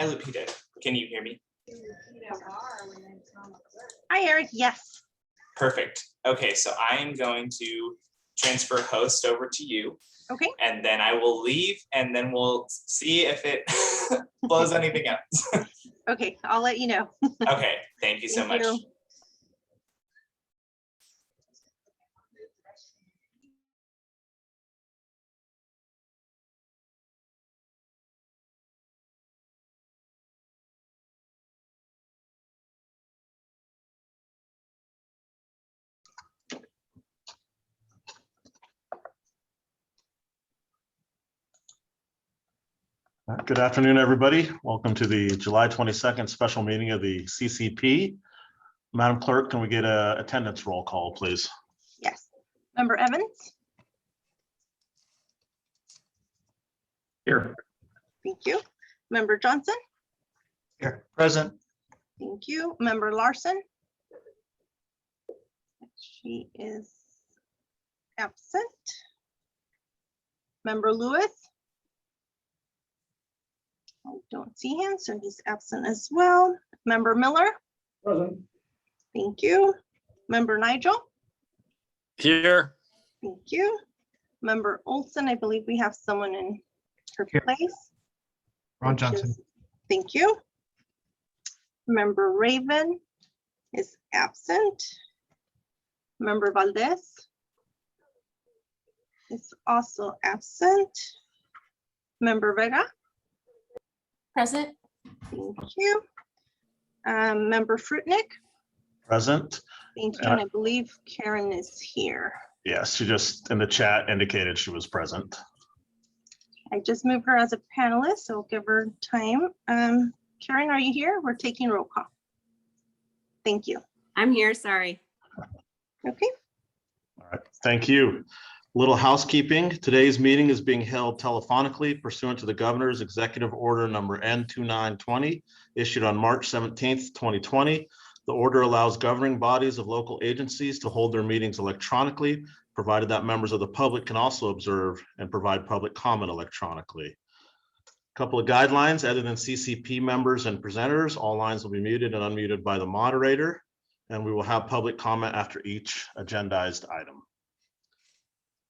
Hi, Lupita. Can you hear me? Hi, Eric. Yes. Perfect. Okay, so I am going to transfer host over to you. Okay. And then I will leave, and then we'll see if it blows anything else. Okay, I'll let you know. Okay, thank you so Thank much. you. Good afternoon, everybody. Welcome to the July 22nd special meeting of the CCP. Madam Clerk, can we get an attendance roll call, please? Yes. Member Evans? Here. Thank you. Member Johnson? Here. Present. Thank you. Member Larson? She is absent. Member Lewis? I don't see him, so he's absent as well. Member Miller? Present. Thank you. Member Nigel? Here. Thank you. Member Olson, I believe we have someone in her Here. place. Ron which Johnson. is- Thank you. Member Raven is absent. Member Valdez is also absent. Member Vega, Present. thank you. Member Fruitnick, Present. thank you. And I believe Karen is here. Yes, she just in the chat indicated she was present. I just moved her as a panelist, so I'll give her time. Karen, are you here? We're taking roll call. Thank you. I'm here, sorry. Okay, All right, thank you. Little housekeeping. Today's meeting is being held telephonically pursuant to the governor's executive order number N2920 issued on March 17th, 2020. The order allows governing bodies of local agencies to hold their meetings electronically, provided that members of the public can also observe and provide public comment electronically. A couple of guidelines: other than CCP members and presenters, all lines will be muted and unmuted by the moderator, and we will have public comment after each agendized item.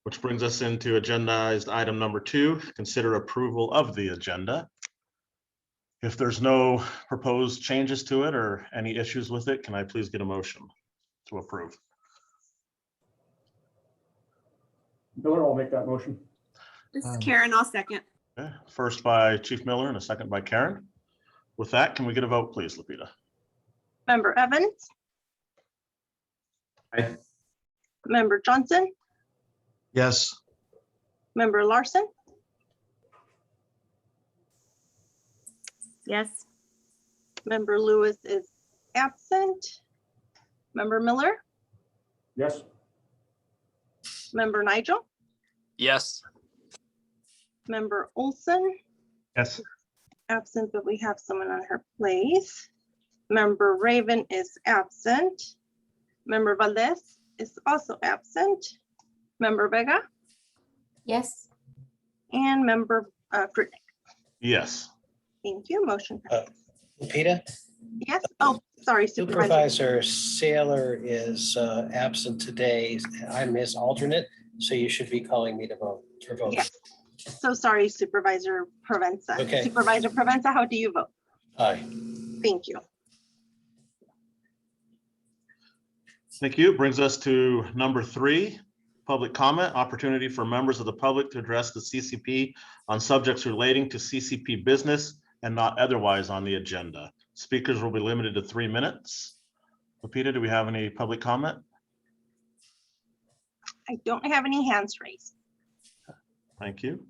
Which brings us into agendized item number 2, consider approval of the agenda. If there's no proposed changes to it or any issues with it, can I please get a motion to approve? Miller, I'll make that motion. This is Karen, I'll second. Okay, first by Chief Miller and a second by Karen. With that, can we get a vote, please, Lupita? Member Evans? Aye. Member Johnson? Yes. Member Larson? Yes. Member Lewis is absent. Member Miller? Yes. Member Nigel? Yes. Member Olson? Yes. Absent, but we have someone on her place. Member Raven is absent. Member Valdez is also absent. Member Vega Yes. and Member Fruitnick. Yes. Thank you. Motion passes. Lupita, Yes. Oh, sorry, Supervisor. Supervisor Saylor is absent today. I'm his alternate, so you should be calling me to vote for vote. Yes. So sorry, Supervisor Provenza. Okay. Supervisor Provenza, how do you vote? Aye. Thank you. Thank you. Brings us to number 3, public comment, opportunity for members of the public to address the CCP on subjects relating to CCP business and not otherwise on the agenda. Speakers will be limited to 3 minutes. Lupita, do we have any public comment? I don't have any hands raised. Thank you.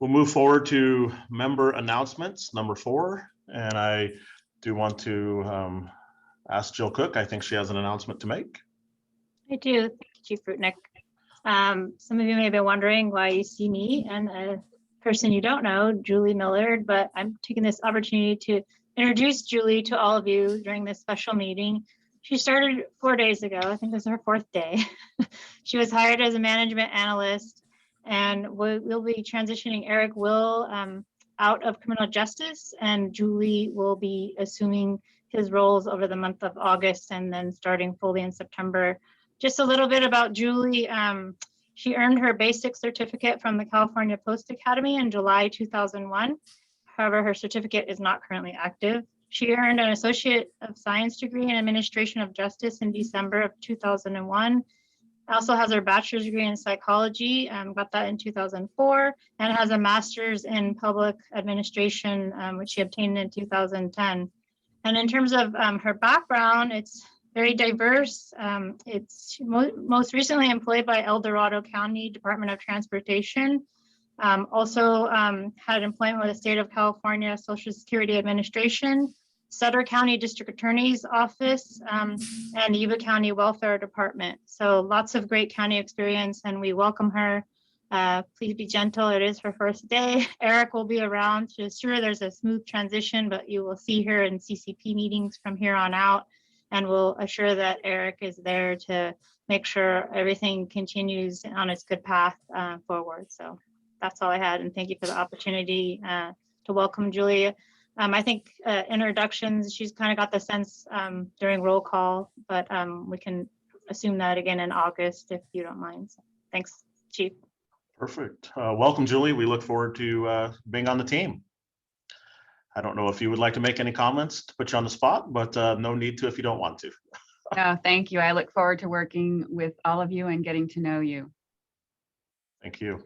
We'll move forward to member announcements, number 4. And I do want to ask Jill Cook. I think she has an announcement to make. I do. Thank you, Chief Fruitnick. Some of you may be wondering why you see me and a person you don't know, Julie Millard, but I'm taking this opportunity to introduce Julie to all of you during this special meeting. She started 4 days ago. I think this is her 4th day. She was hired as a management analyst, and we'll be transitioning. Eric will out of criminal justice, and Julie will be assuming his roles over the month of August and then starting fully in September. Just a little bit about Julie. She earned her basic certificate from the California Post Academy in July 2001. However, her certificate is not currently active. She earned an Associate of Science degree in Administration of Justice in December of 2001. Also has her bachelor's degree in psychology, got that in 2004, and has a master's in public administration, which she obtained in 2010. And in terms of her background, it's very diverse. It's most recently employed by El Dorado County Department of Transportation. Also had employment with the State of California Social Security Administration, Sutter County District Attorney's Office, and Yuba County Welfare Department. So lots of great county experience, and we welcome her. Please be gentle. It is her first day. Eric will be around to ensure there's a smooth transition, but you will see her in CCP meetings from here on out, and we'll assure that Eric is there to make sure everything continues on its good path forward. So that's all I had, and thank you for the opportunity to welcome Julia. I think introductions, she's kind of got the sense during roll call, but we can assume that again in August if you don't mind. So, thanks, Chief. Perfect. Welcome, Julie. We look forward to being on the team. I don't know if you would like to make any comments to put you on the spot, but no need to if you don't want to. No, thank you. I look forward to working with all of you and getting to know you. Thank you.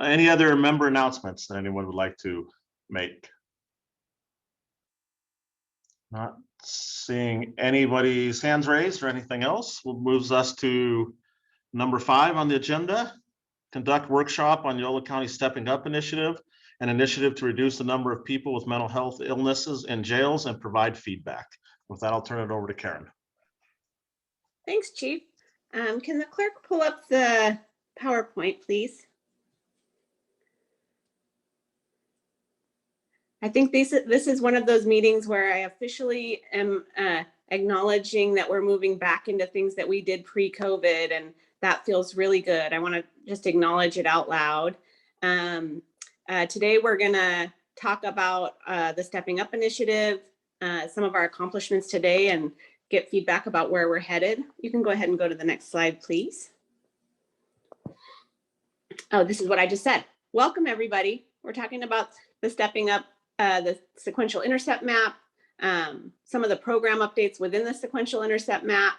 Any other member announcements that anyone would like to make? Not seeing anybody's hands raised or anything else. Moves us to number 5 on the agenda. Conduct workshop on Yolo County Stepping Up Initiative, an initiative to reduce the number of people with mental health illnesses in jails and provide feedback. With that, I'll turn it over to Karen. Thanks, Chief. Can the clerk pull up the PowerPoint, please? I think this is one of those meetings where I officially am acknowledging that we're moving back into things that we did pre-COVID, and that feels really good. I want to just acknowledge it out loud. Today, we're going to talk about the Stepping Up Initiative, some of our accomplishments today, and get feedback about where we're headed. You can go ahead and go to the next slide, please. Oh, this is what I just said. Welcome, everybody. We're talking about the Stepping Up, the Sequential Intercept Map, some of the program updates within the Sequential Intercept Map,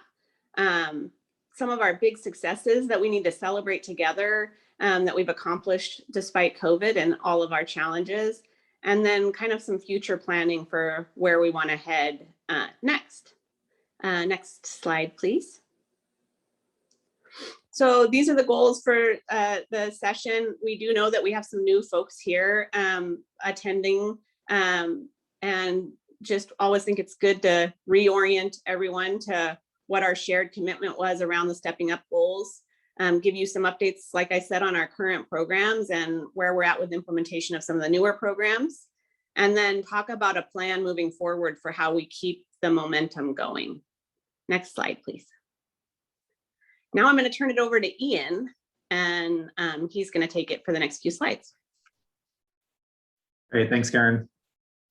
some of our big successes that we need to celebrate together that we've accomplished despite COVID and all of our challenges, and then kind of some future planning for where we want to head next. Next slide, please. So these are the goals for the session. We do know that we have some new folks here attending, and just always think it's good to reorient everyone to what our shared commitment was around the Stepping Up goals. Give you some updates, like I said, on our current programs and where we're at with implementation of some of the newer programs, and then talk about a plan moving forward for how we keep the momentum going. Next slide, please. Now I'm going to turn it over to Ian, and he's going to take it for the next few slides. Great, thanks, Karen.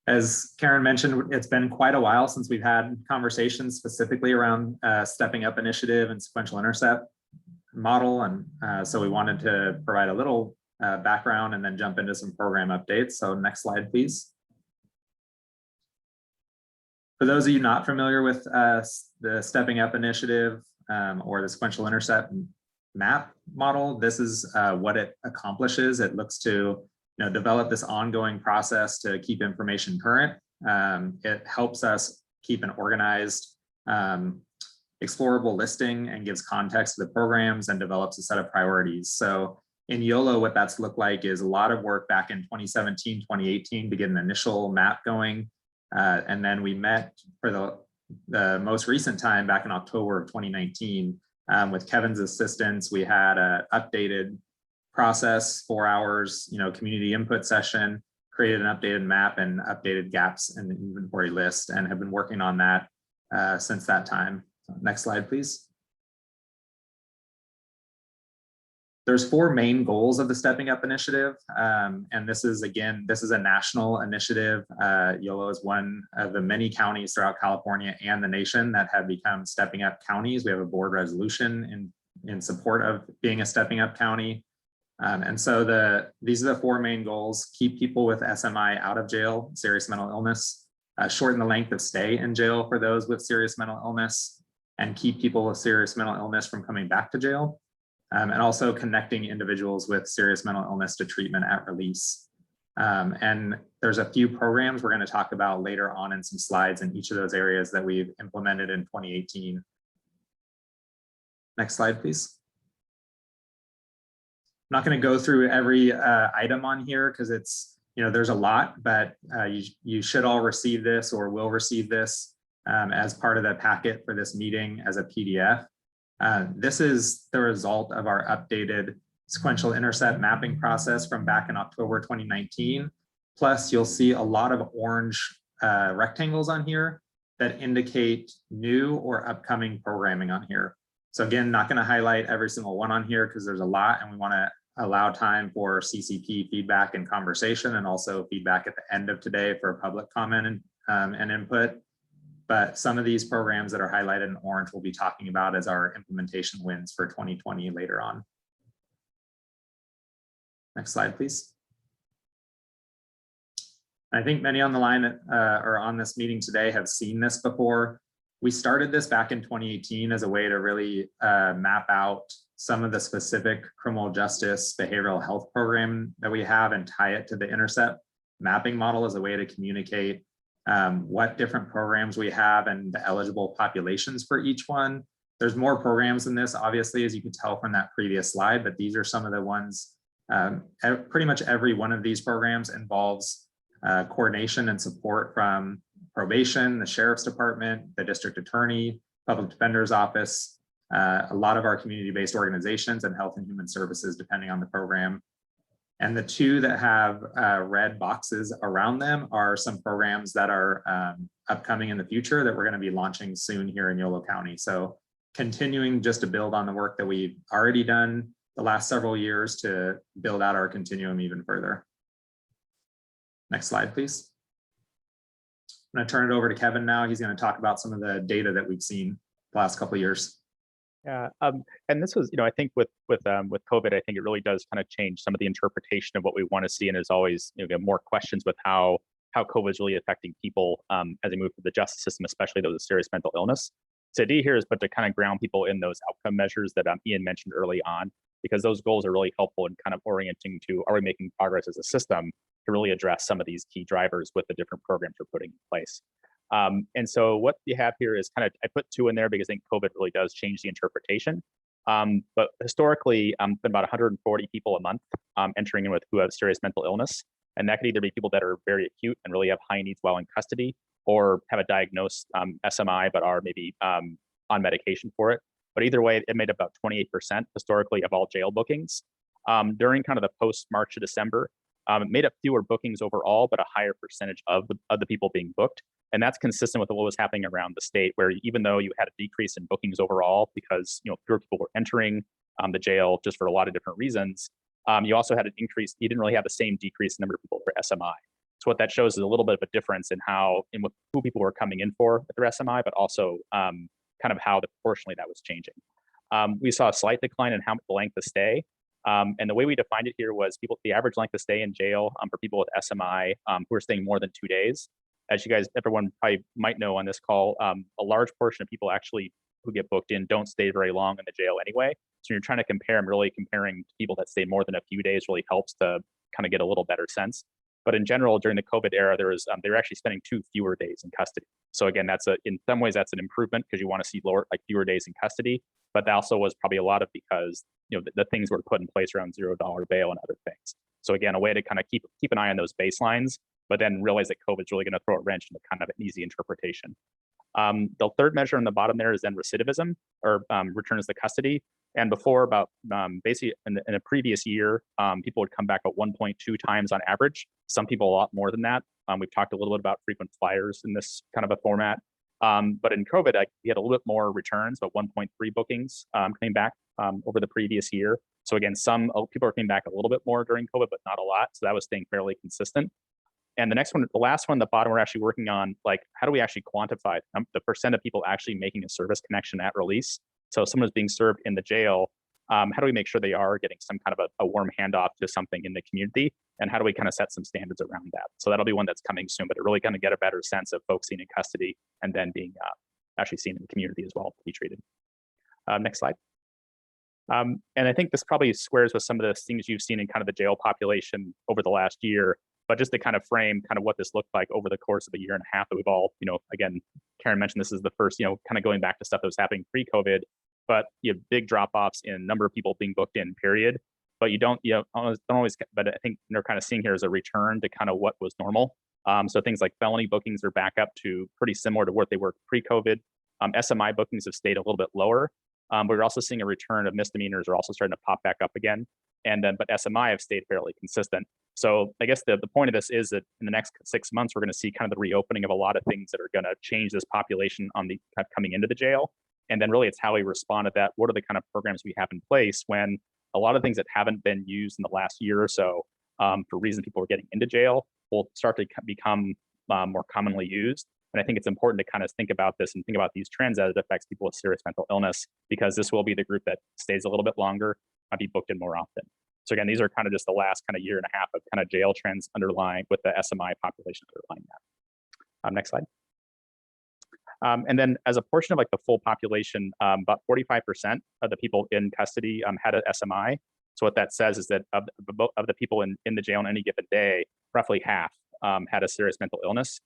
As Karen mentioned, it's been quite a while since we've had conversations specifically around Stepping Up Initiative and Sequential Intercept model, and so we wanted to provide a little background and then jump into some program updates. So next slide, please. For those of you not familiar with the Stepping Up Initiative or the Sequential Intercept map model, this is what it accomplishes. It looks to develop this ongoing process to keep information current. It helps us keep an organized, explorable listing and gives context to the programs and develops a set of priorities. So in YOLO, what that's looked like is a lot of work back in 2017, 2018 to get an initial map going. And then we met for the most recent time back in October of 2019. With Kevin's assistance, we had an updated process, 4 hours, community input session, created an updated map and updated gaps in the inventory list, and have been working on that since that time. Next slide, please. There's 4 main goals of the Stepping Up initiative. And this is a national initiative. Yolo is one of the many counties throughout California and the nation that have become Stepping Up counties. We have a board resolution in support of being a Stepping Up county. And so these are the 4 main goals: keep people with SMI out of jail, serious mental illness, shorten the length of stay in jail for those with serious mental illness, and keep people with serious mental illness from coming back to jail. And also connecting individuals with serious mental illness to treatment at release. And there's a few programs we're going to talk about later on in some slides in each of those areas that we've implemented in 2018. Next slide, please. I'm not going to go through every item on here because there's a lot, but you should all receive this or will receive this as part of the packet for this meeting as a PDF. This is the result of our updated sequential intercept mapping process from back in October 2019. Plus, you'll see a lot of orange rectangles on here that indicate new or upcoming programming on here. So again, not going to highlight every single one on here because there's a lot, and we want to allow time for CCP feedback and conversation, and also feedback at the end of today for public comment and input. But some of these programs that are highlighted in orange we'll be talking about as our implementation wins for 2020 later on. Next slide, please. I think many on the line or on this meeting today have seen this before. We started this back in 2018 as a way to really map out some of the specific criminal justice behavioral health program that we have and tie it to the intercept mapping model as a way to communicate what different programs we have and the eligible populations for each one. There's more programs than this, obviously, as you can tell from that previous slide, but these are some of the ones. Pretty much every one of these programs involves coordination and support from probation, the sheriff's department, the district attorney, public defender's office, a lot of our community-based organizations, and health and human services, depending on the program. And the 2 that have red boxes around them are some programs that are upcoming in the future that we're going to be launching soon here in Yolo County. So continuing just to build on the work that we've already done the last several years to build out our continuum even further. Next slide, please. I'm going to turn it over to Kevin now. He's going to talk about some of the data that we've seen the last couple of years. Yeah, and this was, I think with COVID, I think it really does kind of change some of the interpretation of what we want to see, and there's always get more questions with how COVID is really affecting people as they move through the justice system, especially those with serious mental illness. So the idea here is but to kind of ground people in those outcome measures that Ian mentioned early on, because those goals are really helpful in kind of orienting to, are we making progress as a system to really address some of these key drivers with the different programs we're putting in place. And so what you have here is kind of, I put 2 in there because I think COVID really does change the interpretation. But historically, been about 140 people a month entering in with who have serious mental illness. And that could either be people that are very acute and really have high needs while in custody, or have a diagnosed SMI, but are maybe on medication for it. But either way, it made about 28% historically of all jail bookings. During kind of the post-March to December, it made up fewer bookings overall, but a higher percentage of the people being booked. And that's consistent with what was happening around the state, where even though you had a decrease in bookings overall, because fewer people were entering the jail just for a lot of different reasons, you also had an increase. You didn't really have the same decrease in number of people for SMI. So what that shows is a little bit of a difference in who people were coming in for with their SMI, but also kind of how proportionally that was changing. We saw a slight decline in the length of stay. And the way we defined it here was the average length of stay in jail for people with SMI who are staying more than 2 days. As everyone probably might know on this call, a large portion of people actually who get booked in don't stay very long in the jail anyway. So you're trying to compare, really comparing people that stay more than a few days really helps to kind of get a little better sense. But in general, during the COVID era, they were actually spending 2 fewer days in custody. So again, in some ways that's an improvement because you want to see fewer days in custody. But that also was probably a lot of because the things were put in place around $0 bail and other things. So again, a way to kind of keep an eye on those baselines, but then realize that COVID is really going to throw a wrench into kind of an easy interpretation. The third measure on the bottom there is then recidivism, or returns to custody. And before, basically in a previous year, people would come back at 1.2 times on average. Some people a lot more than that. We've talked a little bit about frequent flyers in this kind of a format. But in COVID, we had a little bit more returns, but 1.3 bookings came back over the previous year. So again, some people are coming back a little bit more during COVID, but not a lot. So that was staying fairly consistent. And the next one, the last one, the bottom, we're actually working on, like, how do we actually quantify the percent of people actually making a service connection at release? So if someone is being served in the jail, how do we make sure they are getting some kind of a warm handoff to something in the community? And how do we kind of set some standards around that? So that'll be one that's coming soon, but to really kind of get a better sense of folks seen in custody and then being actually seen in the community as well to be treated. Next slide. And I think this probably squares with some of the things you've seen in kind of the jail population over the last year, but just to kind of frame kind of what this looked like over the course of a year and a half that we've all, again, Karen mentioned this is the first, kind of going back to stuff that was happening pre-COVID, but you have big drop-offs in number of people being booked in, period. But you don't always, but I think they're kind of seeing here as a return to kind of what was normal. So things like felony bookings are back up to pretty similar to what they were pre-COVID. SMI bookings have stayed a little bit lower, but we're also seeing a return of misdemeanors are also starting to pop back up again. And then, but SMI have stayed fairly consistent. So I guess the point of this is that in the next 6 months, we're going to see kind of the reopening of a lot of things that are going to change this population on the coming into the jail. And then really it's how we respond to that. What are the kind of programs we have in place when a lot of things that haven't been used in the last year or so for reasons people are getting into jail will start to become more commonly used. And I think it's important to kind of think about this and think about these trends as it affects people with serious mental illness, because this will be the group that stays a little bit longer, might be booked in more often. So again, these are kind of just the last kind of year and a half of kind of jail trends underlying with the SMI population underlying that. Next slide. And then as a portion of like the full population, about 45% of the people in custody had an SMI. So what that says is that of the people in the jail on any given day, roughly half had a serious mental illness.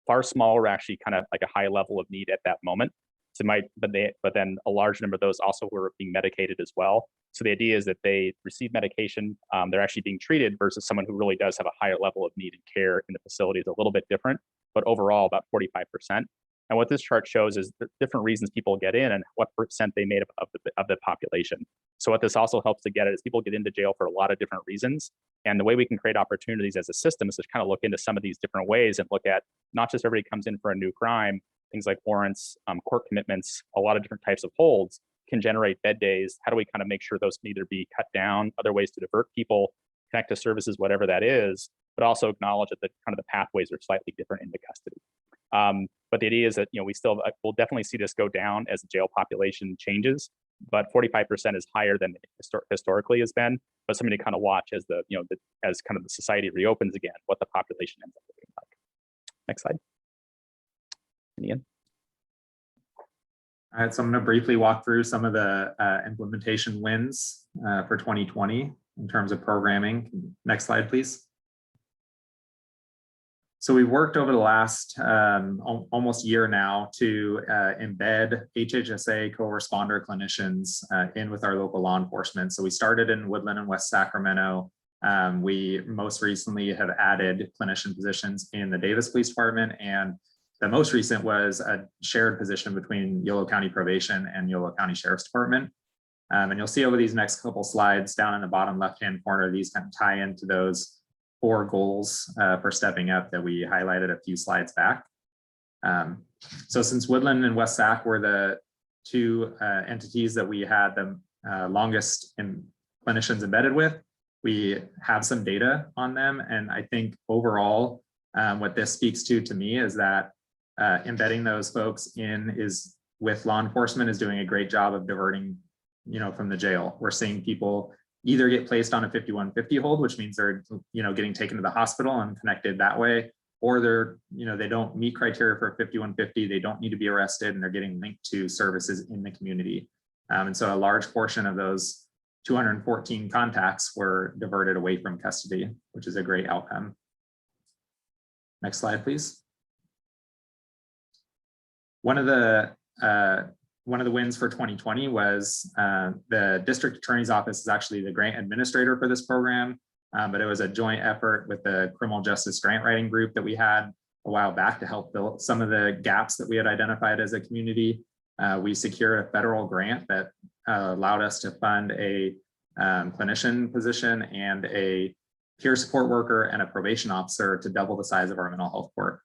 Far smaller, actually kind of like a high level of need at that moment. So but then a large number of those also were being medicated as well. So the idea is that they receive medication, they're actually being treated versus someone who really does have a higher level of need and care in the facility is a little bit different, but overall about 45%. And what this chart shows is the different reasons people get in and what percent they made of the population. So what this also helps to get at is people get into jail for a lot of different reasons. And the way we can create opportunities as a system is to kind of look into some of these different ways and look at not just everybody comes in for a new crime, things like warrants, court commitments, a lot of different types of holds can generate bed days. How do we kind of make sure those can either be cut down, other ways to divert people, connect to services, whatever that is, but also acknowledge that the kind of the pathways are slightly different into custody. But the idea is that, we'll definitely see this go down as the jail population changes, but 45% is higher than it historically has been, but something to kind of watch as as kind of the society reopens again, what the population ends up looking like. Next slide. Ian. All right, so I'm going to briefly walk through some of the implementation wins for 2020 in terms of programming. Next slide, please. So we've worked over the last almost year now to embed HHSA co-responder clinicians in with our local law enforcement. So we started in Woodland and West Sacramento. We most recently have added clinician positions in the Davis Police Department, and the most recent was a shared position between Yolo County Probation and Yolo County Sheriff's Department. And you'll see over these next couple slides down in the bottom left-hand corner, these kind of tie into those 4 goals for stepping up that we highlighted a few slides back. So since Woodland and West Sac were the 2 entities that we had the longest clinicians embedded with, we have some data on them. And I think overall, what this speaks to me is that embedding those folks in with law enforcement is doing a great job of diverting, from the jail. We're seeing people either get placed on a 5150 hold, which means they're, getting taken to the hospital and connected that way, or they're, they don't meet criteria for 5150, they don't need to be arrested, and they're getting linked to services in the community. And so a large portion of those 214 contacts were diverted away from custody, which is a great outcome. Next slide, please. One of the wins for 2020 was the district attorney's office is actually the grant administrator for this program, but it was a joint effort with the criminal justice grant writing group that we had a while back to help fill some of the gaps that we had identified as a community. We secured a federal grant that allowed us to fund a clinician position and a peer support worker and a probation officer to double the size of our mental health court.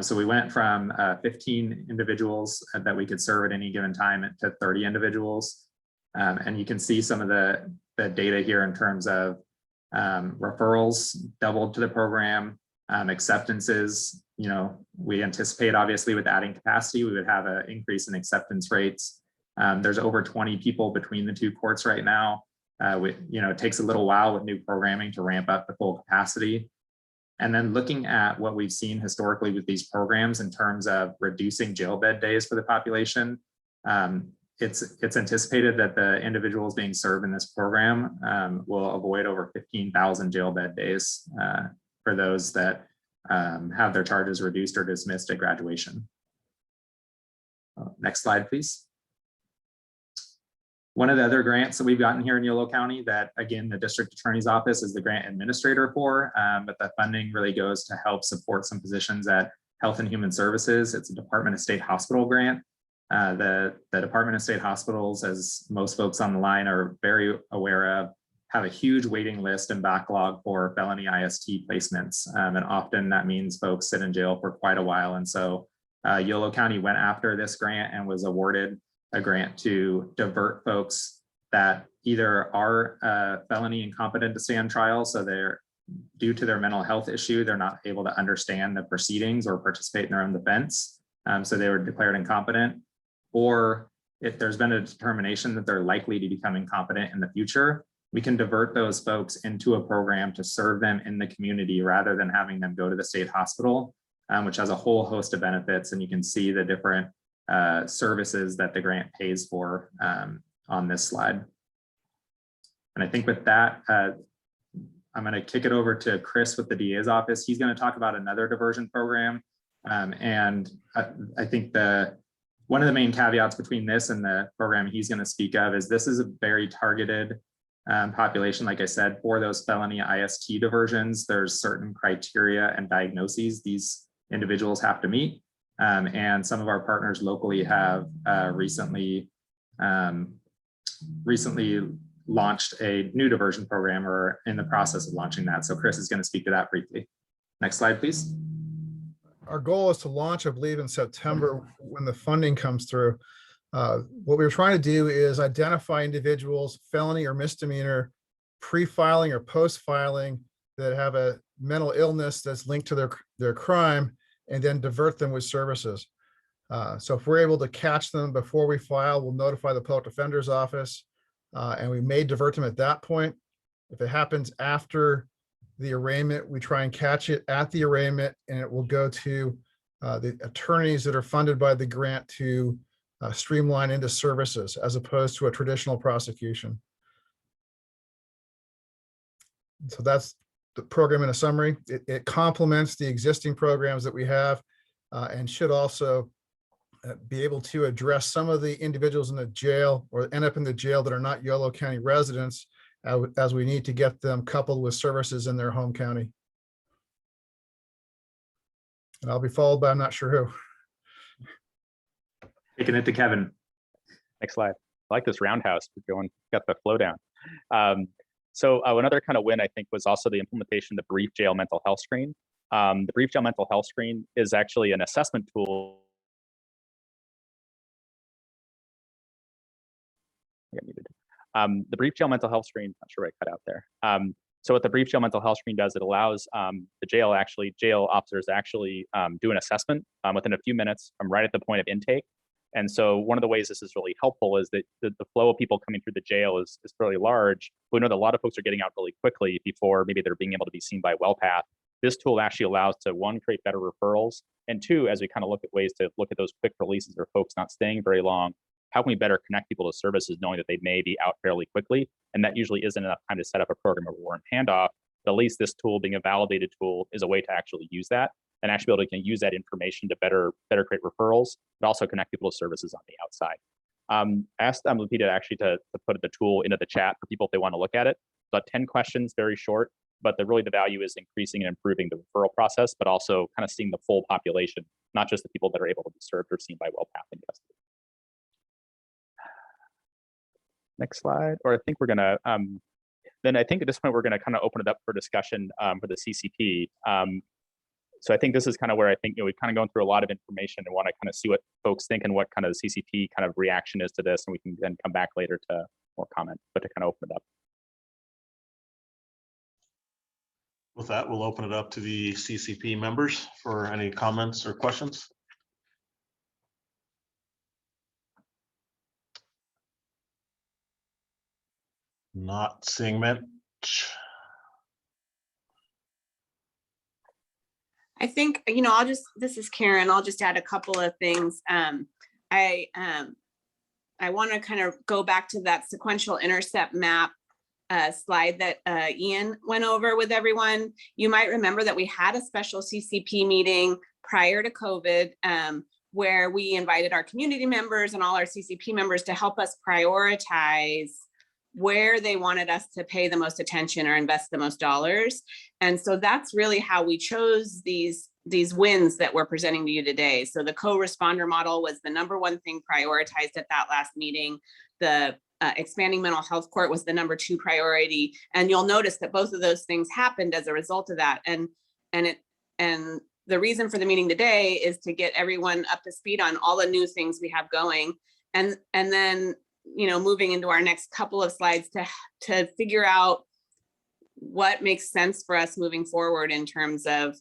So we went from 15 individuals that we could serve at any given time to 30 individuals. And you can see some of the data here in terms of referrals doubled to the program, acceptances. You know, we anticipate obviously with adding capacity, we would have an increase in acceptance rates. There's over 20 people between the two courts right now. It takes a little while with new programming to ramp up the full capacity. And then looking at what we've seen historically with these programs in terms of reducing jail bed days for the population, it's anticipated that the individuals being served in this program will avoid over 15,000 jail bed days for those that have their charges reduced or dismissed at graduation. Next slide, please. One of the other grants that we've gotten here in Yolo County that, again, the district attorney's office is the grant administrator for, but the funding really goes to help support some positions at Health and Human Services. It's a Department of State Hospital grant. The Department of State Hospitals, as most folks on the line are very aware of, have a huge waiting list and backlog for felony IST placements. And often that means folks sit in jail for quite a while. And so Yolo County went after this grant and was awarded a grant to divert folks that either are felony incompetent to stand trial, so they're due to their mental health issue, they're not able to understand the proceedings or participate in their own defense. So they were declared incompetent, or if there's been a determination that they're likely to become incompetent in the future, we can divert those folks into a program to serve them in the community rather than having them go to the state hospital, which has a whole host of benefits. And you can see the different services that the grant pays for on this slide. And I think with that, I'm going to kick it over to Chris with the DA's office. He's going to talk about another diversion program. And I think one of the main caveats between this and the program he's going to speak of is this is a very targeted population. Like I said, for those felony IST diversions, there's certain criteria and diagnoses these individuals have to meet. And some of our partners locally have recently launched a new diversion program or in the process of launching that. So Chris is going to speak to that briefly. Next slide, please. Our goal is to launch, I believe, in September when the funding comes through. What we were trying to do is identify individuals, felony or misdemeanor, pre-filing or post-filing, that have a mental illness that's linked to their crime, and then divert them with services. So if we're able to catch them before we file, we'll notify the public defender's office, and we may divert them at that point. If it happens after the arraignment, we try and catch it at the arraignment, and it will go to the attorneys that are funded by the grant to streamline into services as opposed to a traditional prosecution. So that's the program in a summary. It complements the existing programs that we have and should also be able to address some of the individuals in the jail or end up in the jail that are not Yolo County residents, as we need to get them coupled with services in their home county. And I'll be followed by I'm not sure who. Taking it to Kevin. Next slide. I like this roundhouse. We're going, got the flow down. So another kind of win, I think, was also the implementation of the Brief Jail Mental Health Screen. The Brief Jail Mental Health Screen is actually an assessment tool. The Brief Jail Mental Health Screen, not sure what I cut out there. So what the Brief Jail Mental Health Screen does, it allows the jail officers actually do an assessment within a few minutes from right at the point of intake. And so one of the ways this is really helpful is that the flow of people coming through the jail is fairly large. We know that a lot of folks are getting out really quickly before maybe they're being able to be seen by WellPath. This tool actually allows to, one, create better referrals, and two, as we kind of look at ways to look at those quick releases or folks not staying very long, how can we better connect people to services knowing that they may be out fairly quickly? And that usually isn't enough time to set up a program or warrant handoff. But at least this tool, being a validated tool, is a way to actually use that and actually be able to use that information to better create referrals, but also connect people to services on the outside. I asked Lupita actually to put the tool into the chat for people if they want to look at it. About 10 questions, very short, but really the value is increasing and improving the referral process, but also kind of seeing the full population, not just the people that are able to be served or seen by WellPath in custody. Next slide, or I think we're gonna, then I think at this point we're gonna kind of open it up for discussion for the CCP. So I think this is kind of where I think, we've kind of gone through a lot of information and want to kind of see what folks think and what kind of the CCP kind of reaction is to this. And we can then come back later to more comment, but to kind of open it up. With that, we'll open it up to the CCP members for any comments or questions. Not seeing much. I think, this is Karen, I'll just add a couple of things. I want to kind of go back to that sequential intercept map slide that Ian went over with everyone. You might remember that we had a special CCP meeting prior to COVID where we invited our community members and all our CCP members to help us prioritize where they wanted us to pay the most attention or invest the most dollars. And so that's really how we chose these wins that we're presenting to you today. So the co-responder model was the number one thing prioritized at that last meeting. The expanding mental health court was the number 2 priority. And you'll notice that both of those things happened as a result of that. And the reason for the meeting today is to get everyone up to speed on all the new things we have going. And then, moving into our next couple of slides to figure out what makes sense for us moving forward in terms of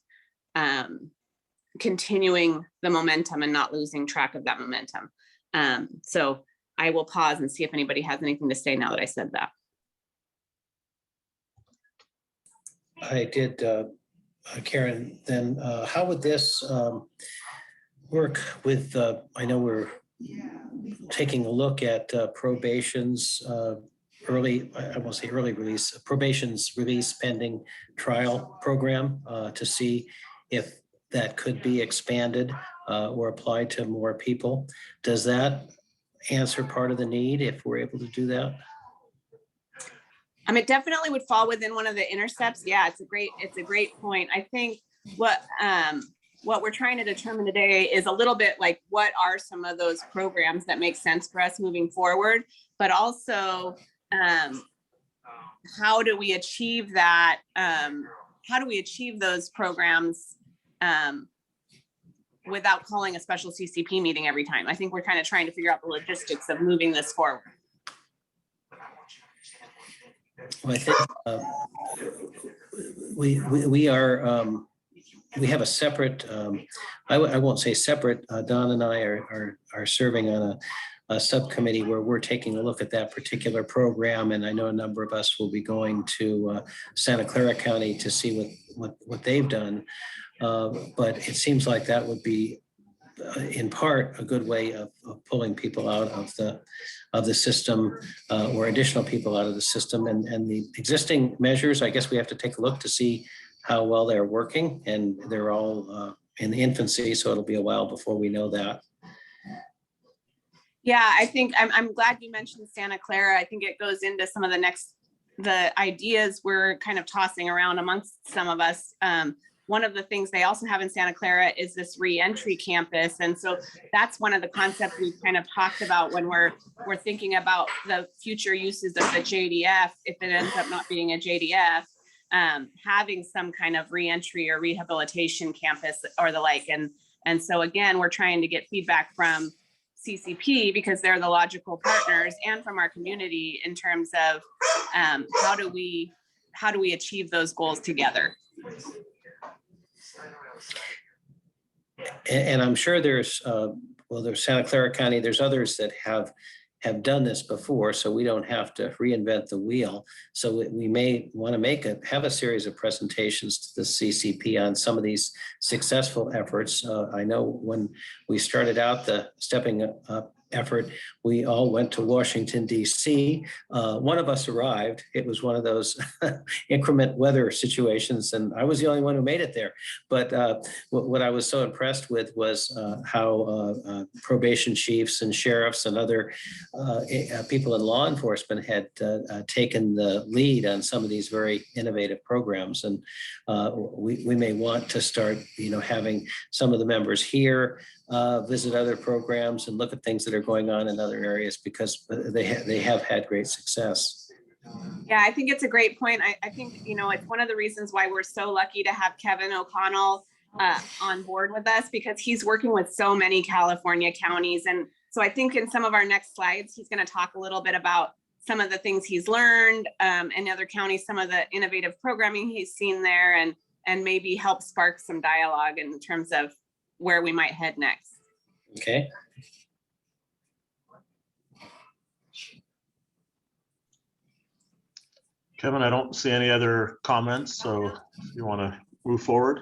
continuing the momentum and not losing track of that momentum. So I will pause and see if anybody has anything to say now that I said that. I did, Karen, then how would this work with, I know we're taking a look at probation's early, I won't say early release, probation's release pending trial program to see if that could be expanded or applied to more people. Does that answer part of the need if we're able to do that? It definitely would fall within one of the intercepts. Yeah, it's a great point. I think what we're trying to determine today is a little bit like what are some of those programs that make sense for us moving forward, but also how do we achieve that? How do we achieve those programs without calling a special CCP meeting every time? I think we're kind of trying to figure out the logistics of moving this forward. Well, I think we have a separate, I won't say separate, Don and I are serving on a subcommittee where we're taking a look at that particular program. And I know a number of us will be going to Santa Clara County to see what they've done. But it seems like that would be in part a good way of pulling people out of the system or additional people out of the system. And the existing measures, I guess we have to take a look to see how well they're working, and they're all in the infancy, so it'll be a while before we know that. Yeah, I think I'm glad you mentioned Santa Clara. I think it goes into some of the ideas we're kind of tossing around amongst some of us. One of the things they also have in Santa Clara is this reentry campus. And so that's one of the concepts we've kind of talked about when we're thinking about the future uses of the JDF, if it ends up not being a JDF, having some kind of reentry or rehabilitation campus or the like. And so again, we're trying to get feedback from CCP because they're the logical partners, and from our community in terms of how do we achieve those goals together. And I'm sure there's Santa Clara County, there's others that have done this before, so we don't have to reinvent the wheel. So we may want to have a series of presentations to the CCP on some of these successful efforts. I know when we started out the Stepping Up effort, we all went to Washington, D.C. One of us arrived. It was one of those inclement weather situations, and I was the only one who made it there. But what I was so impressed with was how probation chiefs and sheriffs and other people in law enforcement had taken the lead on some of these very innovative programs. And we may want to start, having some of the members here visit other programs and look at things that are going on in other areas, because they have had great success. Yeah, I think it's a great point. I think, it's one of the reasons why we're so lucky to have Kevin O'Connell on board with us because he's working with so many California counties. And so I think in some of our next slides, he's going to talk a little bit about some of the things he's learned in other counties, some of the innovative programming he's seen there, and maybe help spark some dialogue in terms of where we might head next. Okay. Kevin, I don't see any other comments, so if you want to move forward.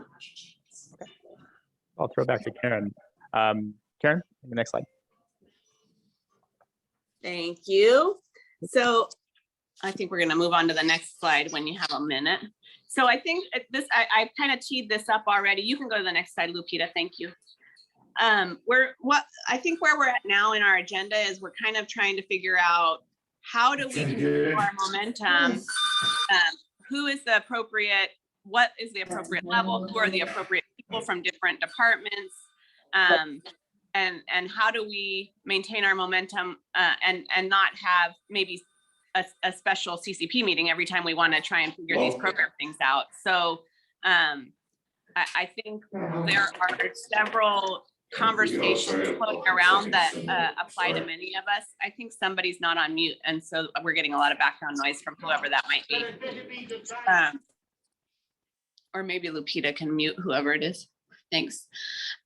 I'll throw back to Karen. Karen, the next slide. Thank you. So I think we're going to move on to the next slide when you have a minute. So I think this, I kind of teed this up already. You can go to the next slide, Lupita. Thank you. I think where we're at now in our agenda is we're kind of trying to figure out how do we continue our momentum? Who is the appropriate, what is the appropriate level? Who are the appropriate people from different departments? And how do we maintain our momentum and not have maybe a special CCP meeting every time we want to try and figure these program things out? So I think there are several conversations floating around that apply to many of us. I think somebody's not on mute, and so we're getting a lot of background noise from whoever that might be. Or maybe Lupita can mute whoever it is. Thanks.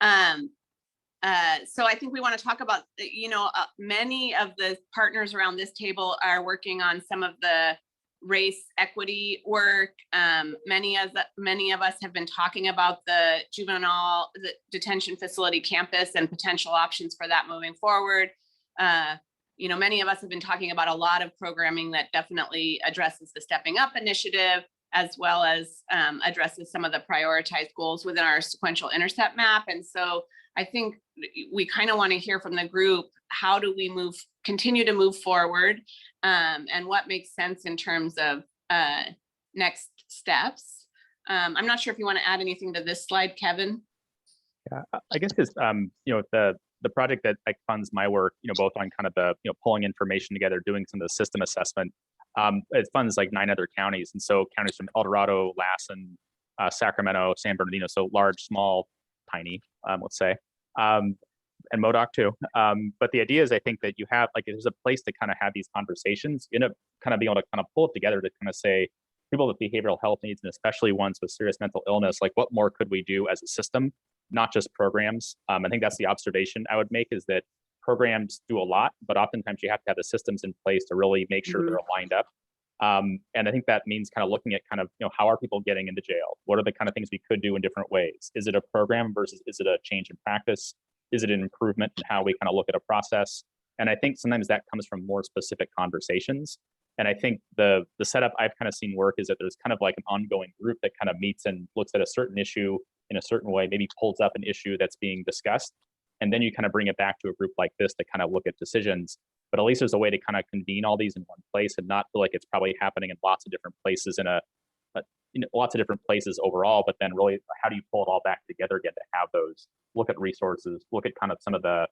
So I think we want to talk about, many of the partners around this table are working on some of the race equity work. Many of us have been talking about the detention facility campus and potential options for that moving forward. Many of us have been talking about a lot of programming that definitely addresses the Stepping Up initiative, as well as addresses some of the prioritized goals within our sequential intercept map. And so I think we kind of want to hear from the group, how do we continue to move forward, and what makes sense in terms of next steps. I'm not sure if you want to add anything to this slide, Kevin. Yeah, I guess just the project that like funds my work, both on kind of the pulling information together, doing some of the system assessment. It funds like 9 other counties, and so counties from El Dorado, Lassen, Sacramento, San Bernardino, so large, small, tiny, let's say, and Modoc too. But the idea is, I think that you have there's a place to kind of have these conversations, kind of being able to kind of pull it together to kind of say, people with behavioral health needs, and especially ones with serious mental illness, like what more could we do as a system, not just programs. I think that's the observation I would make, is that programs do a lot, but oftentimes you have to have the systems in place to really make sure they're lined up. And I think that means kind of looking at kind of, how are people getting into jail? What are the kind of things we could do in different ways? Is it a program versus is it a change in practice? Is it an improvement in how we kind of look at a process? And I think sometimes that comes from more specific conversations. And I think the setup I've kind of seen work is that there's kind of like an ongoing group that kind of meets and looks at a certain issue in a certain way, maybe pulls up an issue that's being discussed. And then you kind of bring it back to a group like this to kind of look at decisions. But at least there's a way to kind of convene all these in one place and not feel like it's probably happening in lots of different places lots of different places overall, but then really how do you pull it all back together again to have those, look at resources, look at kind of some of the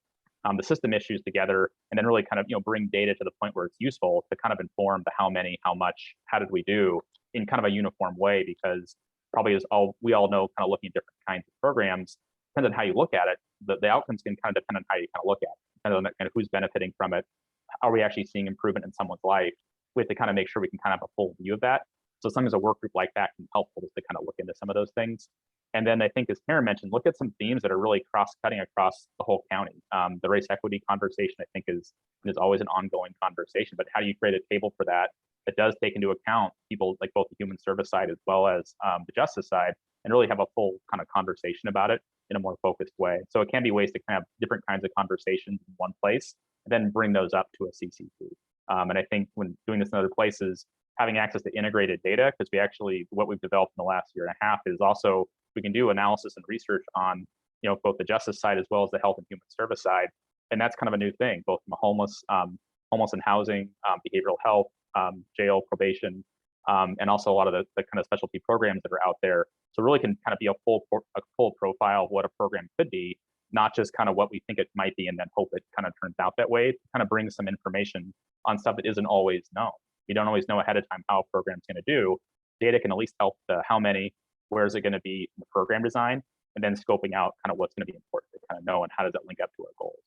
system issues together, and then really kind of, bring data to the point where it's useful to kind of inform the how many, how much, how did we do in kind of a uniform way, because probably we all know, kind of looking at different kinds of programs, depends on how you look at it, the outcomes can kind of depend on how you kind of look at it, depending on kind of who's benefiting from it. Are we actually seeing improvement in someone's life? We have to kind of make sure we can kind of have a full view of that. So sometimes a work group like that can be helpful just to kind of look into some of those things. And then I think, as Karen mentioned, look at some themes that are really cross-cutting across the whole county. The race equity conversation, I think, is always an ongoing conversation, but how do you create a table for that does take into account people like both the human service side as well as the justice side, and really have a full kind of conversation about it in a more focused way. So it can be ways to kind of have different kinds of conversations in one place, and then bring those up to a CCP. And I think when doing this in other places, having access to integrated data, because what we've developed in the last year and a half is also, we can do analysis and research on, both the justice side as well as the health and human service side. And that's kind of a new thing, both from a homeless and housing, behavioral health, jail, probation, and also a lot of the kind of specialty programs that are out there. So really can kind of be a full profile of what a program could be, not just kind of what we think it might be and then hope it kind of turns out that way. Kind of bring some information on stuff that isn't always known. You don't always know ahead of time how a program's going to do. Data can at least help the how many, where is it going to be in the program design, and then scoping out kind of what's going to be important to kind of know and how does that link up to our goals.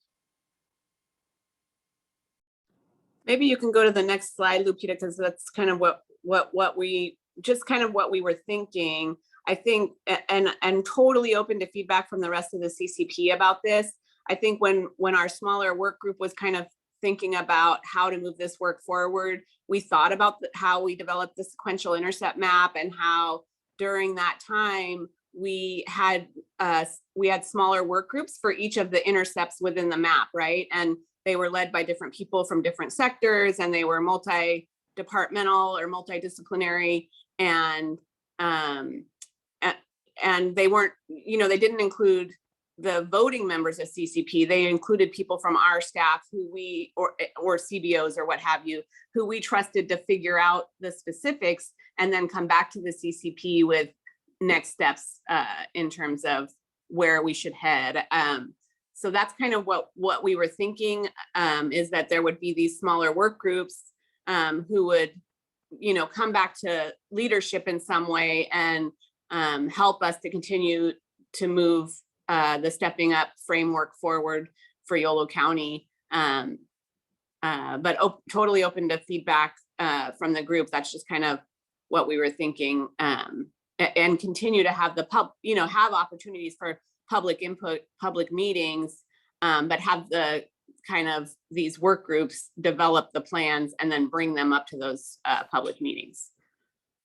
Maybe you can go to the next slide, Lupita, because that's kind of what we were thinking. I think, and totally open to feedback from the rest of the CCP about this. I think when our smaller work group was kind of thinking about how to move this work forward, we thought about how we developed the sequential intercept map and how during that time we had smaller work groups for each of the intercepts within the map, right? And they were led by different people from different sectors, and they were multi-departmental or multidisciplinary, and they weren't, they didn't include the voting members of CCP. They included people from our staff who or CBOs or what have you, who we trusted to figure out the specifics and then come back to the CCP with next steps in terms of where we should head. So that's kind of what we were thinking, is that there would be these smaller work groups who would, come back to leadership in some way and help us to continue to move the stepping up framework forward for Yolo County. But totally open to feedback from the group. That's just kind of what we were thinking, and continue to have have opportunities for public input, public meetings, but have the kind of these work groups develop the plans and then bring them up to those public meetings.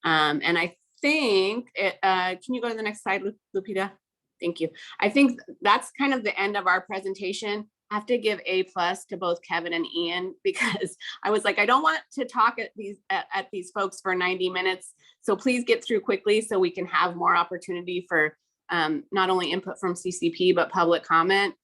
And I think, can you go to the next slide, Lupita? Thank you. I think that's kind of the end of our presentation. I have to give A+ to both Kevin and Ian, because I was like, I don't want to talk at these folks for 90 minutes. So please get through quickly so we can have more opportunity for not only input from CCP, but public comment.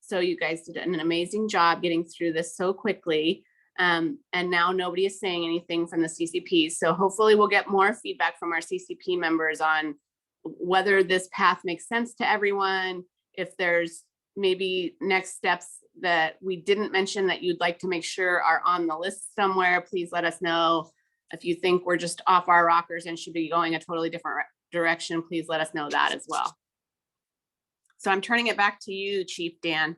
So you guys did an amazing job getting through this so quickly. And now nobody is saying anything from the CCP. So hopefully we'll get more feedback from our CCP members on whether this path makes sense to everyone. If there's maybe next steps that we didn't mention that you'd like to make sure are on the list somewhere, please let us know. If you think we're just off our rockers and should be going a totally different direction, please let us know that as well. So I'm turning it back to you, Chief Dan.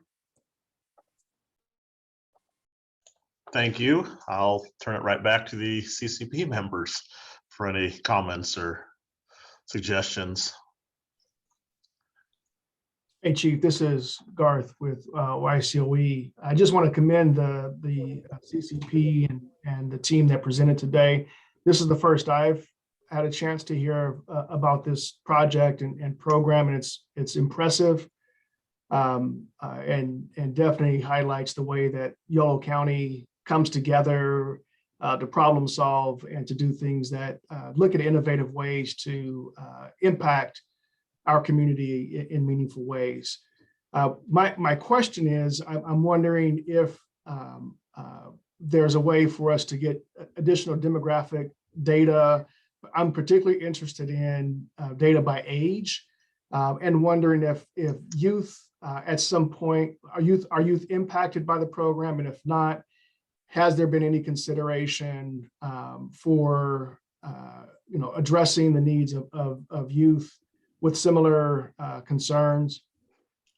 Thank you. I'll turn it right back to the CCP members for any comments or suggestions. Hey, Chief, this is Garth with YCOE. I just want to commend the CCP and the team that presented today. This is the first I've had a chance to hear about this project and program, and it's impressive, and definitely highlights the way that Yolo County comes together to problem solve and to do things that look at innovative ways to impact our community in meaningful ways. My question is, I'm wondering if there's a way for us to get additional demographic data. I'm particularly interested in data by age, and wondering if youth at some point, are youth impacted by the program? And if not, has there been any consideration for addressing the needs of youth with similar concerns?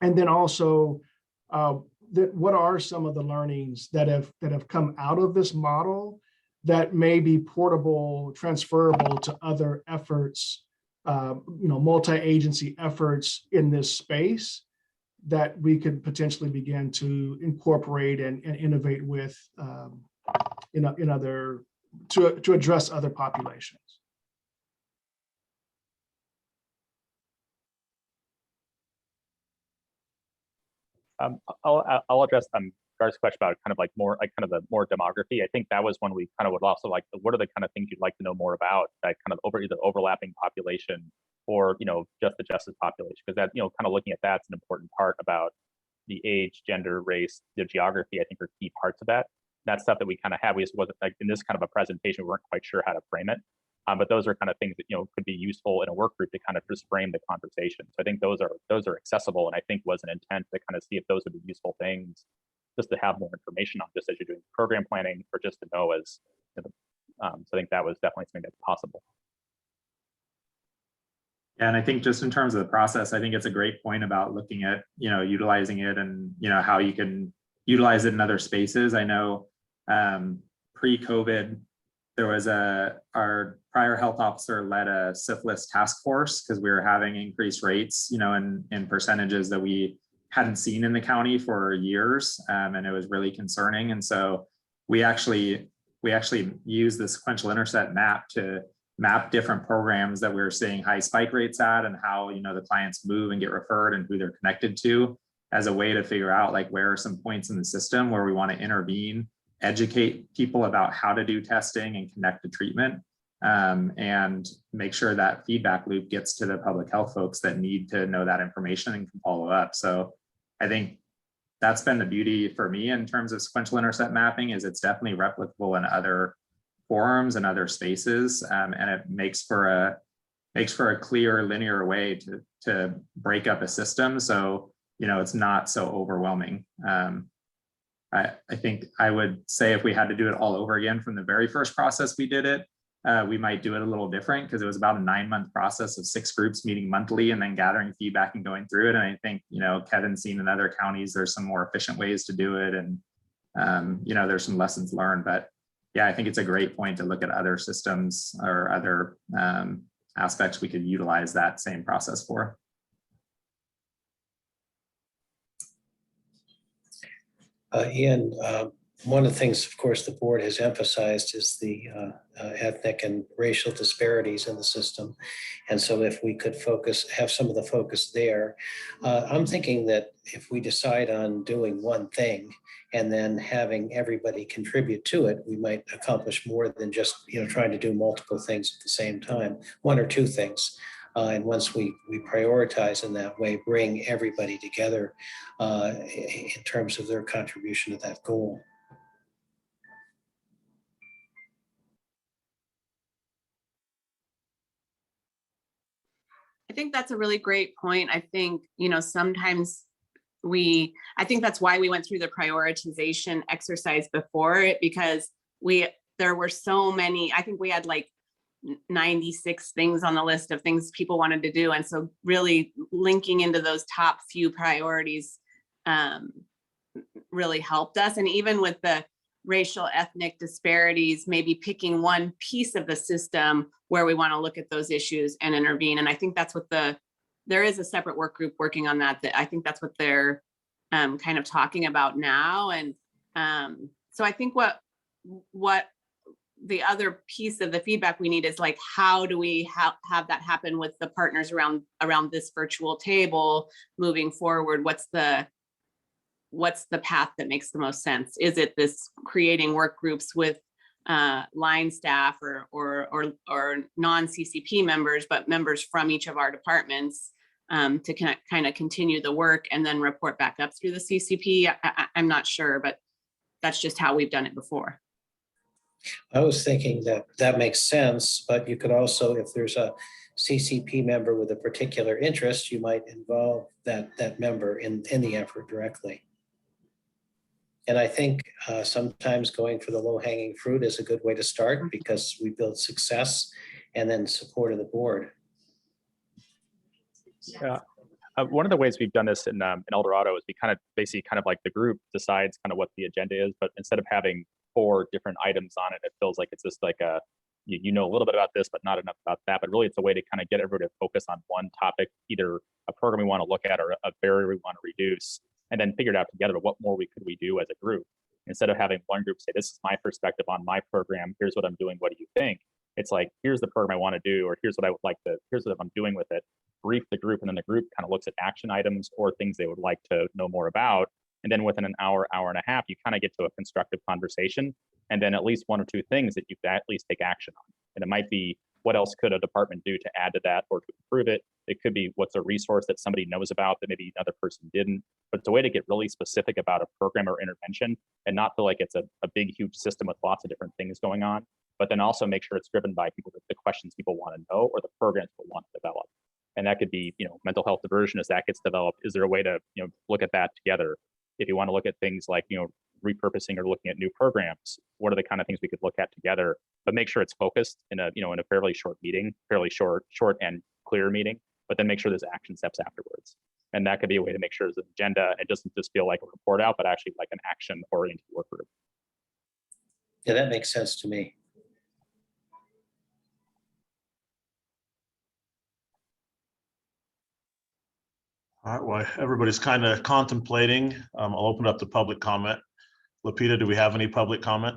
And then also, what are some of the learnings that have come out of this model that may be portable, transferable to other efforts, multi-agency efforts in this space that we could potentially begin to incorporate and innovate with in other to address other populations? I'll address Garth's question about kind of like more like kind of the more demography. I think that was when we kind of would also like, what are the kind of things you'd like to know more about that kind of either overlapping population or just the justice population, because that kind of looking at that's an important part about the age, gender, race, the geography. I think are key parts of that. That's stuff that we kind of have. We just wasn't like in this kind of a presentation, we weren't quite sure how to frame it. But those are kind of things that could be useful in a work group to kind of just frame the conversation. So I think those are accessible, and I think was an intent to kind of see if those would be useful things just to have more information on, just as you're doing program planning, or just to know as. So I think that was definitely something that's possible. And I think just in terms of the process, I think it's a great point about looking at, utilizing it and, how you can utilize it in other spaces. I know pre-COVID, there was our prior health officer led a syphilis task force because we were having increased rates, in percentages that we hadn't seen in the county for years. And it was really concerning. And so we actually used the sequential intercept map to map different programs that we were seeing high spike rates at and how, the clients move and get referred and who they're connected to as a way to figure out like where are some points in the system where we want to intervene, educate people about how to do testing and connect to treatment, and make sure that feedback loop gets to the public health folks that need to know that information and can follow up. So I think that's been the beauty for me in terms of sequential intercept mapping is it's definitely replicable in other forums and other spaces, and it makes for a clear linear way to break up a system so it's not so overwhelming. I think I would say if we had to do it all over again from the very first process we did it, we might do it a little different because it was about a 9-month process of 6 groups meeting monthly and then gathering feedback and going through it. And I think Kevin's seen in other counties there's some more efficient ways to do it, and there's some lessons learned. But yeah, I think it's a great point to look at other systems or other aspects we could utilize that same process for. Ian, one of the things, of course, the board has emphasized is the ethnic and racial disparities in the system. And so if we could have some of the focus there, I'm thinking that if we decide on doing one thing and then having everybody contribute to it, we might accomplish more than just, trying to do multiple things at the same time, 1 or 2 things. And once we prioritize in that way, bring everybody together in terms of their contribution to that goal. I think that's a really great point. I think, sometimes I think that's why we went through the prioritization exercise before it, because there were so many, I think we had like 96 things on the list of things people wanted to do. And so really linking into those top few priorities really helped us. And even with the racial ethnic disparities, maybe picking one piece of the system where we want to look at those issues and intervene. And I think that's what there is a separate work group working on that I think that's what they're kind of talking about now. And so I think what the other piece of the feedback we need is like, how do we have that happen with the partners around this virtual table moving forward? What's the path that makes the most sense? Is it this creating work groups with line staff or non-CCP members, but members from each of our departments to kind of continue the work and then report back up through the CCP? I'm not sure, but that's just how we've done it before. I was thinking that makes sense, but you could also, if there's a CCP member with a particular interest, you might involve that member in the effort directly. And I think sometimes going for the low-hanging fruit is a good way to start because we build success and then support of the board. Yeah. One of the ways we've done this in El Dorado is we basically like the group decides kind of what the agenda is, but instead of having 4 different items on it, it feels like it's just like a little bit about this, but not enough about that. But really, it's a way to kind of get everybody to focus on one topic, either a program we want to look at or a barrier we want to reduce, and then figure it out together. What more could we do as a group? Instead of having one group say, "This is my perspective on my program. Here's what I'm doing. What do you think?" It's like, "Here's the program I want to do," or "Here's what I would like to. Here's what I'm doing with it." Brief the group, and then the group kind of looks at action items or things they would like to know more about. And then within an hour and a half, you kind of get to a constructive conversation, and then at least 1 or 2 things that you can at least take action on. And it might be, what else could a department do to add to that or to improve it? It could be, what's a resource that somebody knows about that maybe another person didn't. But it's a way to get really specific about a program or intervention and not feel like it's a big, huge system with lots of different things going on, but then also make sure it's driven by the questions people want to know or the programs people want to develop. And that could be, mental health diversion as that gets developed. Is there a way to, look at that together? If you want to look at things like, repurposing or looking at new programs, what are the kind of things we could look at together, but make sure it's focused in a, in a fairly short meeting, fairly short and clear meeting, but then make sure there's action steps afterwards. And that could be a way to make sure there's an agenda. It doesn't just feel like a report out, but actually like an action oriented work group. Yeah, that makes sense to me. All right, well, everybody's kind of contemplating. I'll open up the public comment. Lapita, do we have any public comment?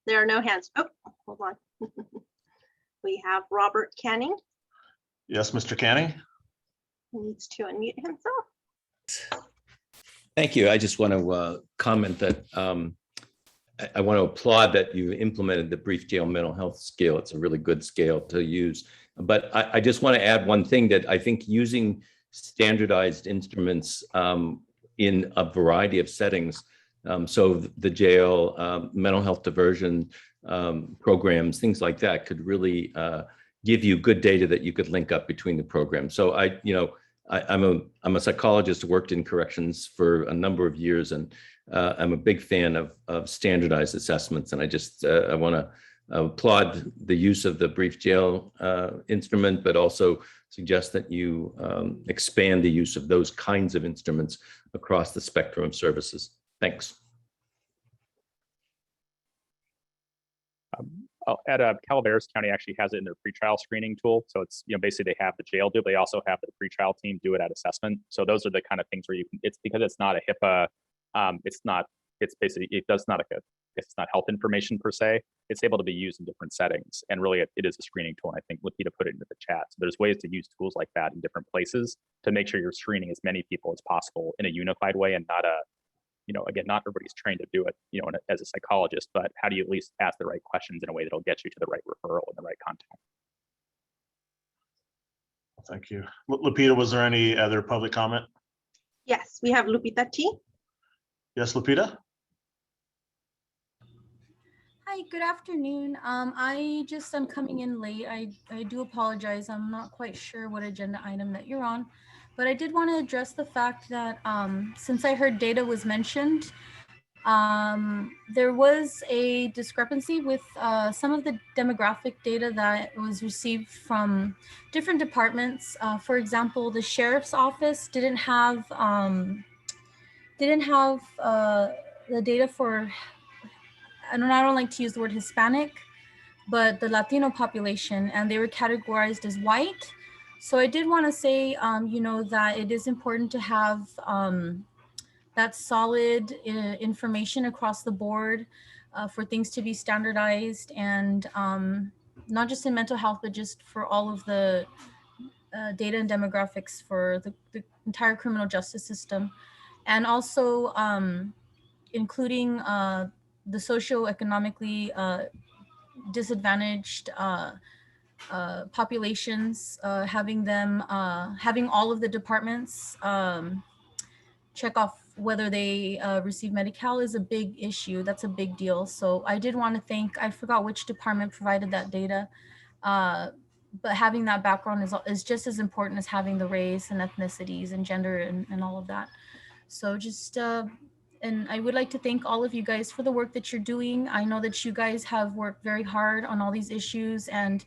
There are no hands. Oh, hold on. We have Robert Canning, Yes, Mr. Canning? who needs to unmute himself. Thank you. I just want to comment that I want to applaud that you implemented the brief jail mental health scale. It's a really good scale to use. But I just want to add one thing, that I think using standardized instruments in a variety of settings, so the jail, mental health diversion programs, things like that, could really give you good data that you could link up between the programs. So I'm a psychologist who worked in corrections for a number of years, and I'm a big fan of standardized assessments. And I want to applaud the use of the brief jail instrument, but also suggest that you expand the use of those kinds of instruments across the spectrum of services. Thanks. I'll add Calaveras County actually has it in their pretrial screening tool. So it's, basically they have the jail do, they also have the pretrial team do it at assessment. So those are the kind of things where you can, it's because it's not a HIPAA, it's basically, it's not health information per se. It's able to be used in different settings. And really it is a screening tool. And I think Lapita put it into the chat. So there's ways to use tools like that in different places to make sure you're screening as many people as possible in a unified way, and not again, not everybody's trained to do it, as a psychologist, but how do you at least ask the right questions in a way that'll get you to the right referral and the right contact? Thank you. Lapita, was there any other public comment? Yes, we have Lupita T. Yes, Lapita? Hi, good afternoon. I'm coming in late. I do apologize. I'm not quite sure what agenda item that you're on, but I did want to address the fact that since I heard data was mentioned, there was a discrepancy with some of the demographic data that was received from different departments. For example, the sheriff's office didn't have the data for, I don't like to use the word Hispanic, but the Latino population, and they were categorized as white. So I did want to say, that it is important to have that solid information across the board for things to be standardized, and not just in mental health, but just for all of the data and demographics for the entire criminal justice system. And also including the socioeconomically disadvantaged populations, having all of the departments check off whether they receive Medi-Cal is a big issue. That's a big deal. So I did want to thank, I forgot which department provided that data, but having that background is just as important as having the race and ethnicities and gender and all of that. So just, and I would like to thank all of you guys for the work that you're doing. I know that you guys have worked very hard on all these issues. And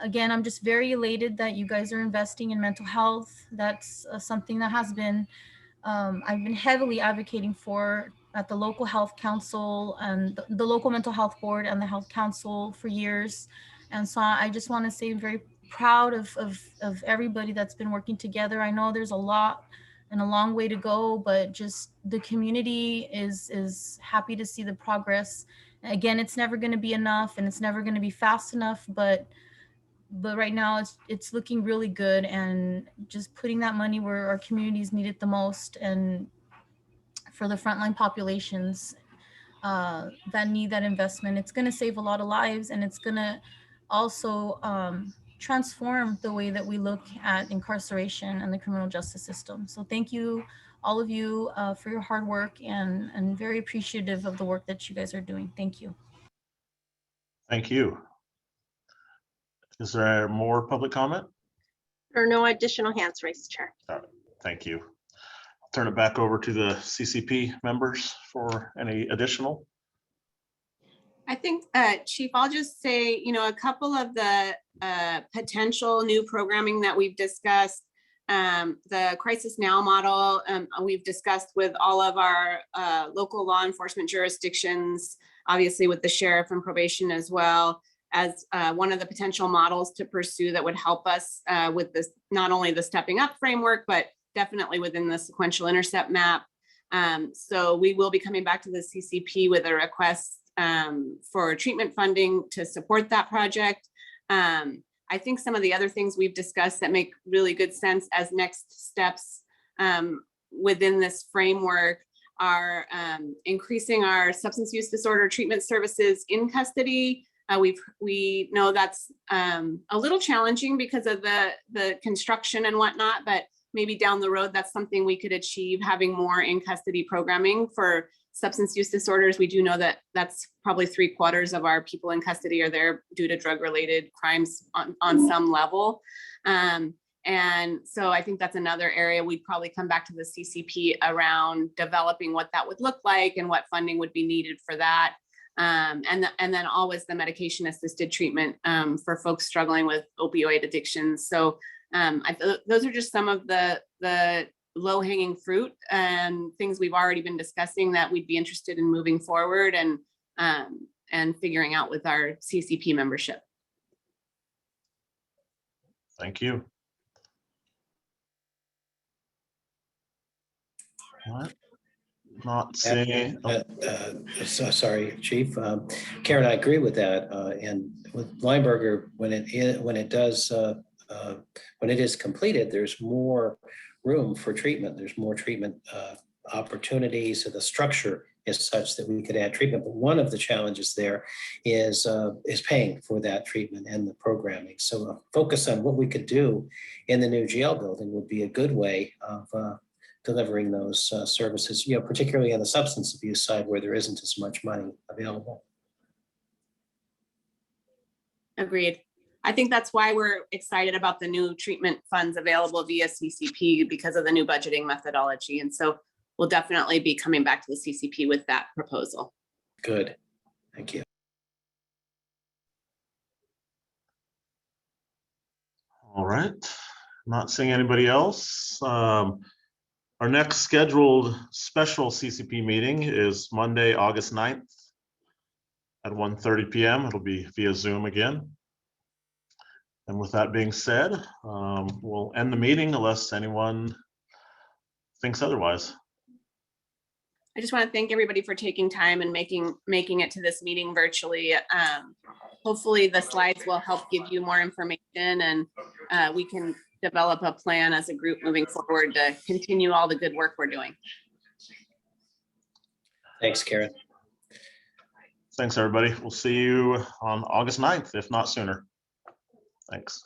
again, I'm just very elated that you guys are investing in mental health. That's something that has been, I've been heavily advocating for at the local health council and the local mental health board and the health council for years. And so I just want to say I'm very proud of everybody that's been working together. I know there's a lot and a long way to go, but just the community is happy to see the progress. Again, it's never going to be enough and it's never going to be fast enough, but right now it's looking really good, and just putting that money where our communities need it the most, and for the frontline populations that need that investment, it's going to save a lot of lives, and it's going to also transform the way that we look at incarceration and the criminal justice system. So thank you, all of you, for your hard work, and very appreciative of the work that you guys are doing. Thank you. Thank you. Is there more public comment? There are no additional hands raised, Chair. Thank you. I'll turn it back over to the CCP members for any additional. I think, Chief, I'll just say, a couple of the potential new programming that we've discussed, the Crisis Now model, we've discussed with all of our local law enforcement jurisdictions, obviously with the sheriff and probation as well, as one of the potential models to pursue that would help us with this, not only the stepping up framework, but definitely within the sequential intercept map. So we will be coming back to the CCP with a request for treatment funding to support that project. I think some of the other things we've discussed that make really good sense as next steps within this framework are increasing our substance use disorder treatment services in custody. We know that's a little challenging because of the construction and whatnot, but maybe down the road, that's something we could achieve, having more in custody programming for substance use disorders. We do know that that's probably 3/4 of our people in custody are there due to drug-related crimes on some level. And so I think that's another area we'd probably come back to the CCP around developing what that would look like and what funding would be needed for that. And then always the medication assisted treatment for folks struggling with opioid addictions. So those are just some of the low hanging fruit and things we've already been discussing that we'd be interested in moving forward and figuring out with our CCP membership. Thank you. All right. Not seeing. Sorry, Chief. Karen, I agree with that. And with Lineberger, when it is completed, there's more room for treatment. There's more treatment opportunities. So the structure is such that we could add treatment. But one of the challenges there is paying for that treatment and the programming. So a focus on what we could do in the new jail building would be a good way of delivering those services, particularly on the substance abuse side where there isn't as much money available. Agreed. I think that's why we're excited about the new treatment funds available via CCP because of the new budgeting methodology. And so we'll definitely be coming back to the CCP with that proposal. Good. Thank you. All right. Not seeing anybody else. Our next scheduled special CCP meeting is Monday, August 9th at 1:30 p.m. It'll be via Zoom again. And with that being said, we'll end the meeting unless anyone thinks otherwise. I just want to thank everybody for taking time and making it to this meeting virtually. Hopefully the slides will help give you more information and we can develop a plan as a group moving forward to continue all the good work we're doing. Thanks, Karen. Thanks, everybody. We'll see you on August 9th, if not sooner. Thanks.